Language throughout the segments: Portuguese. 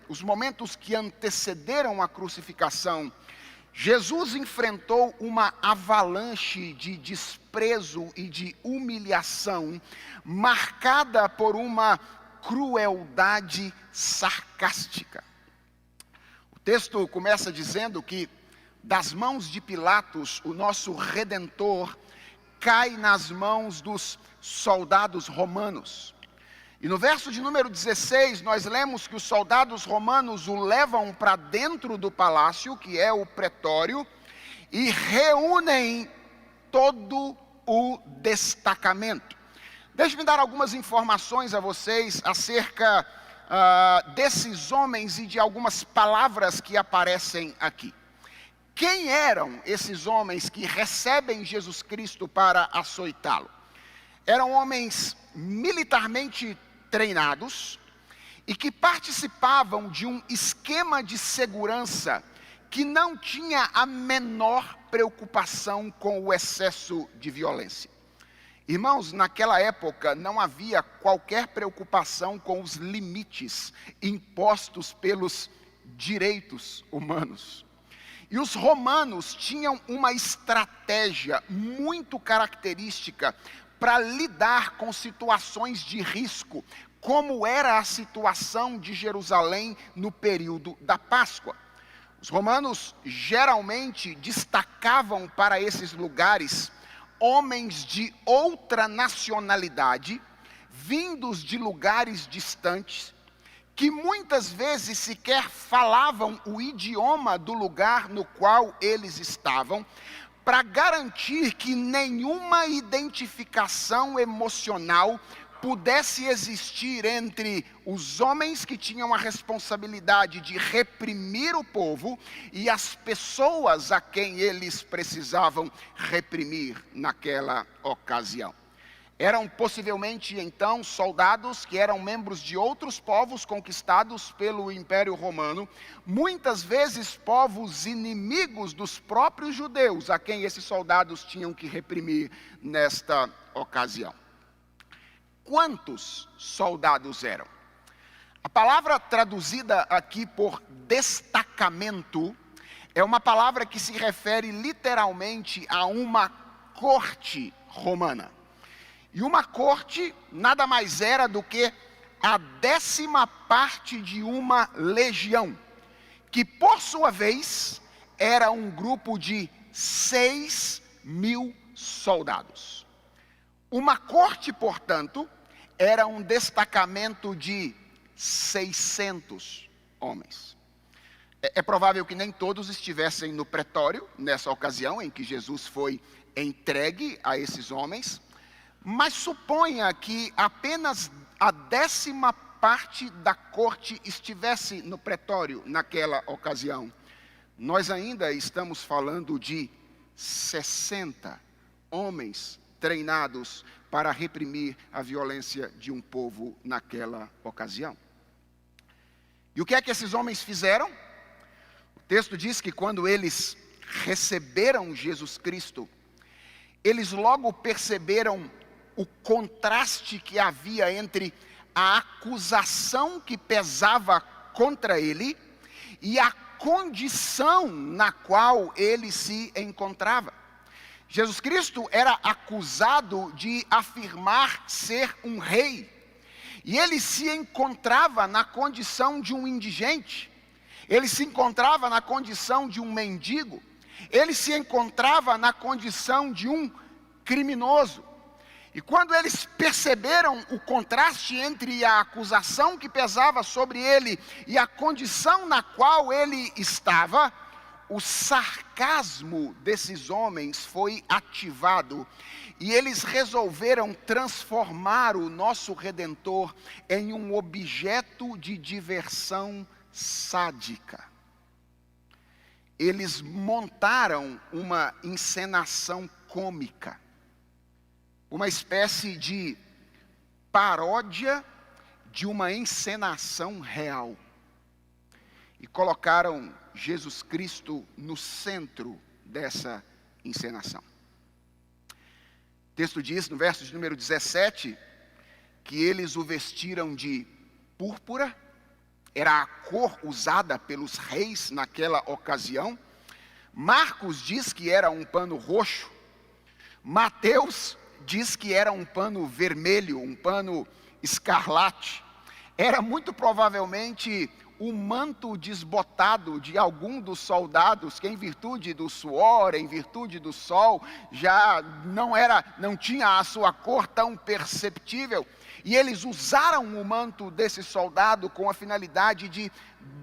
os momentos que antecederam a crucificação, Jesus enfrentou uma avalanche de desprezo e de humilhação, marcada por uma crueldade sarcástica. O texto começa dizendo que das mãos de Pilatos, o nosso Redentor cai nas mãos dos soldados romanos. E no verso de número 16, nós lemos que os soldados romanos o levam para dentro do palácio, que é o pretório, e reúnem todo o destacamento. Deixe-me dar algumas informações a vocês acerca desses homens e de algumas palavras que aparecem aqui. Quem eram esses homens que recebem Jesus Cristo para açoitá-lo? Eram homens militarmente treinados e que participavam de um esquema de segurança que não tinha a menor preocupação com o excesso de violência. Irmãos, naquela época não havia qualquer preocupação com os limites impostos pelos direitos humanos. E os romanos tinham uma estratégia muito característica para lidar com situações de risco, como era a situação de Jerusalém no período da Páscoa. Os romanos geralmente destacavam para esses lugares homens de outra nacionalidade, vindos de lugares distantes, que muitas vezes sequer falavam o idioma do lugar no qual eles estavam, para garantir que nenhuma identificação emocional pudesse existir entre os homens que tinham a responsabilidade de reprimir o povo e as pessoas a quem eles precisavam reprimir naquela ocasião. Eram possivelmente, então, soldados que eram membros de outros povos conquistados pelo Império Romano, muitas vezes povos inimigos dos próprios judeus, a quem esses soldados tinham que reprimir nesta ocasião. Quantos soldados eram? A palavra traduzida aqui por destacamento é uma palavra que se refere literalmente a uma corte romana. E uma corte nada mais era do que a 10ª parte de uma legião, que por sua vez era um grupo de 6.000 soldados. Uma corte, portanto, era um destacamento de 600 homens. É provável que nem todos estivessem no pretório nessa ocasião em que Jesus foi entregue a esses homens, mas suponha que apenas a 10ª parte da corte estivesse no pretório naquela ocasião. Nós ainda estamos falando de 60 homens treinados para reprimir a violência de um povo naquela ocasião. E o que é que esses homens fizeram? O texto diz que quando eles receberam Jesus Cristo, eles logo perceberam o contraste que havia entre a acusação que pesava contra ele e a condição na qual ele se encontrava. Jesus Cristo era acusado de afirmar ser um rei, e ele se encontrava na condição de um indigente, ele se encontrava na condição de um mendigo, ele se encontrava na condição de um criminoso. E quando eles perceberam o contraste entre a acusação que pesava sobre ele e a condição na qual ele estava, o sarcasmo desses homens foi ativado e eles resolveram transformar o nosso Redentor em um objeto de diversão sádica. Eles montaram uma encenação cômica, uma espécie de paródia de uma encenação real. E colocaram Jesus Cristo no centro dessa encenação. O texto diz, no verso de número 17, que eles o vestiram de púrpura era a cor usada pelos reis naquela ocasião. Marcos diz que era um pano roxo. Mateus diz que era um pano vermelho, um pano escarlate. Era muito provavelmente o manto desbotado de algum dos soldados, que em virtude do suor, em virtude do sol, já não tinha a sua cor tão perceptível. E eles usaram o manto desse soldado com a finalidade de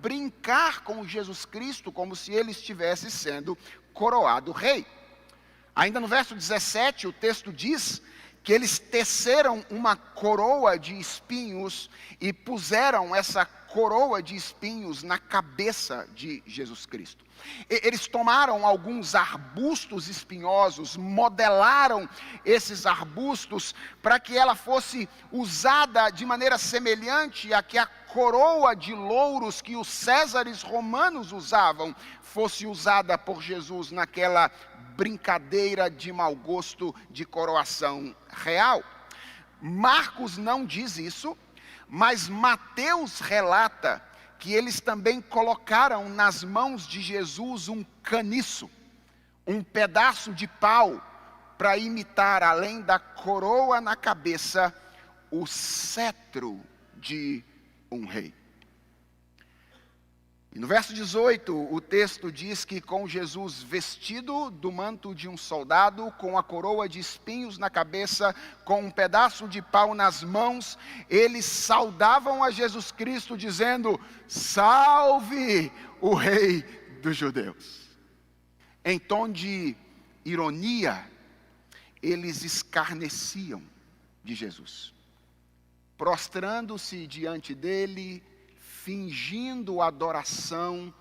brincar com Jesus Cristo, como se ele estivesse sendo coroado rei. Ainda no verso 17, o texto diz que eles teceram uma coroa de espinhos e puseram essa coroa de espinhos na cabeça de Jesus Cristo. Eles tomaram alguns arbustos espinhosos, modelaram esses arbustos para que ela fosse usada de maneira semelhante a que a coroa de louros que os césares romanos usavam fosse usada por Jesus naquela brincadeira de mau gosto de coroação real. Marcos não diz isso, mas Mateus relata que eles também colocaram nas mãos de Jesus um caniço, um pedaço de pau, para imitar, além da coroa na cabeça, o cetro de um rei. E no verso 18, o texto diz que com Jesus vestido do manto de um soldado, com a coroa de espinhos na cabeça, com um pedaço de pau nas mãos, eles saudavam a Jesus Cristo dizendo: salve o Rei dos Judeus. Em tom de ironia, eles escarneciam de Jesus, prostrando-se diante dele, fingindo adoração,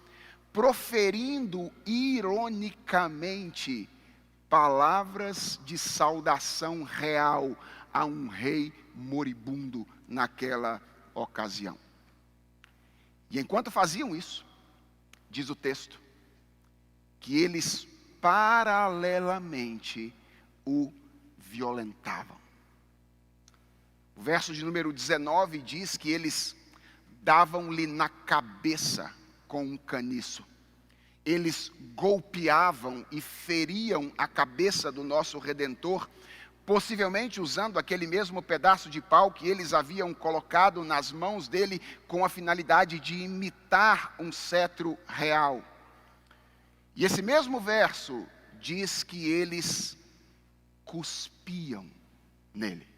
proferindo ironicamente palavras de saudação real a um rei moribundo naquela ocasião. E enquanto faziam isso, diz o texto, que eles paralelamente o violentavam. O verso de número 19 diz que eles davam-lhe na cabeça com um caniço. Eles golpeavam e feriam a cabeça do nosso Redentor, possivelmente usando aquele mesmo pedaço de pau que eles haviam colocado nas mãos dele com a finalidade de imitar um cetro real. E esse mesmo verso diz que eles cuspiam nele.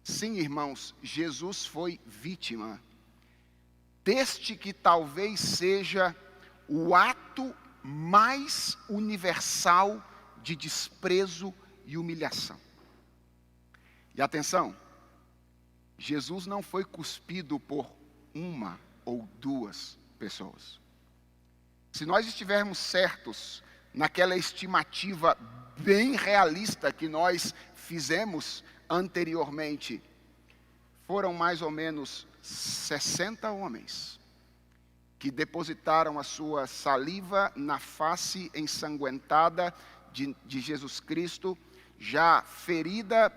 Sim, irmãos, Jesus foi vítima deste que talvez seja o ato mais universal de desprezo e humilhação. E atenção, Jesus não foi cuspido por uma ou duas pessoas. Se nós estivermos certos naquela estimativa bem realista que nós fizemos anteriormente, foram mais ou menos 60 homens que depositaram a sua saliva na face ensanguentada de Jesus Cristo, já ferida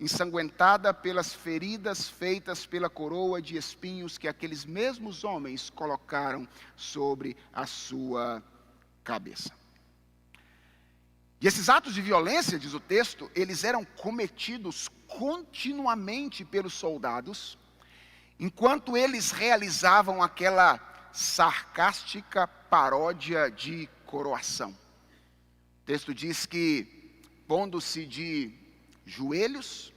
ensanguentada pelas feridas feitas pela coroa de espinhos que aqueles mesmos homens colocaram sobre a sua cabeça. E esses atos de violência, diz o texto, eles eram cometidos continuamente pelos soldados, enquanto eles realizavam aquela sarcástica paródia de coroação. O texto diz que, pondo-se de joelhos,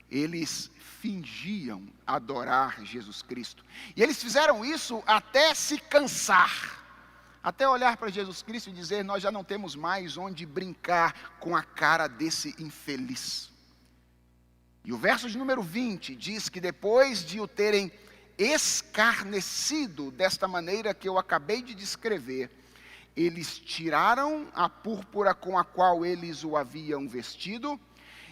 eles fingiam adorar Jesus Cristo. E eles fizeram isso até se cansar. Até olhar para Jesus Cristo e dizer: nós já não temos mais onde brincar com a cara desse infeliz. E o verso de número 20 diz que depois de o terem escarnecido desta maneira que eu acabei de descrever, eles tiraram a púrpura com a qual eles o haviam vestido,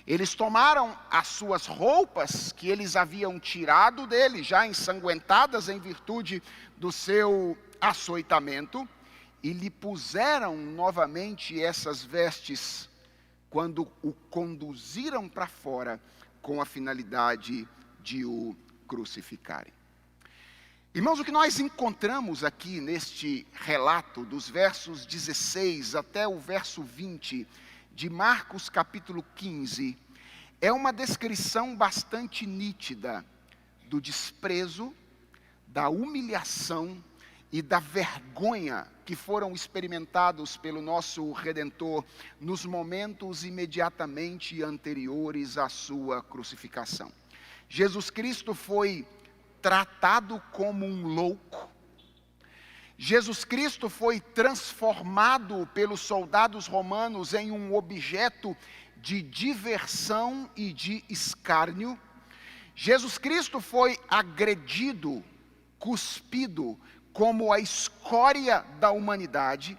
eles tomaram as suas roupas que eles haviam tirado dele, já ensanguentadas em virtude do seu açoitamento, e lhe puseram novamente essas vestes quando o conduziram para fora com a finalidade de o crucificarem. Irmãos, o que nós encontramos aqui neste relato, dos versos 16 até o verso 20, de Marcos capítulo 15, é uma descrição bastante nítida do desprezo, da humilhação e da vergonha que foram experimentados pelo nosso Redentor nos momentos imediatamente anteriores à sua crucificação. Jesus Cristo foi tratado como um louco. Jesus Cristo foi transformado pelos soldados romanos em um objeto de diversão e de escárnio. Jesus Cristo foi agredido, cuspido como a escória da humanidade.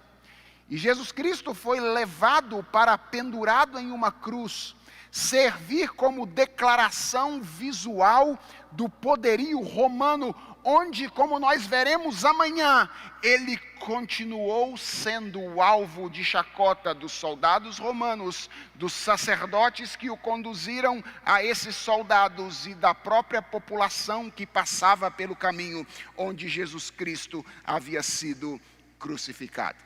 E Jesus Cristo foi levado para pendurado em uma cruz, servir como declaração visual do poderio romano, onde, como nós veremos amanhã, ele continuou sendo o alvo de chacota dos soldados romanos, dos sacerdotes que o conduziram a esses soldados e da própria população que passava pelo caminho onde Jesus Cristo havia sido crucificado.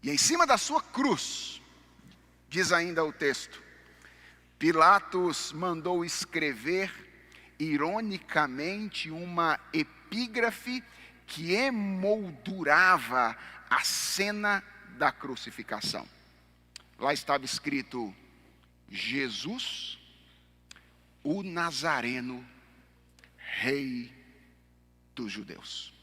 E em cima da sua cruz, diz ainda o texto, Pilatos mandou escrever, ironicamente, uma epígrafe que emoldurava a cena da crucificação. Lá estava escrito: Jesus, o Nazareno, Rei dos Judeus.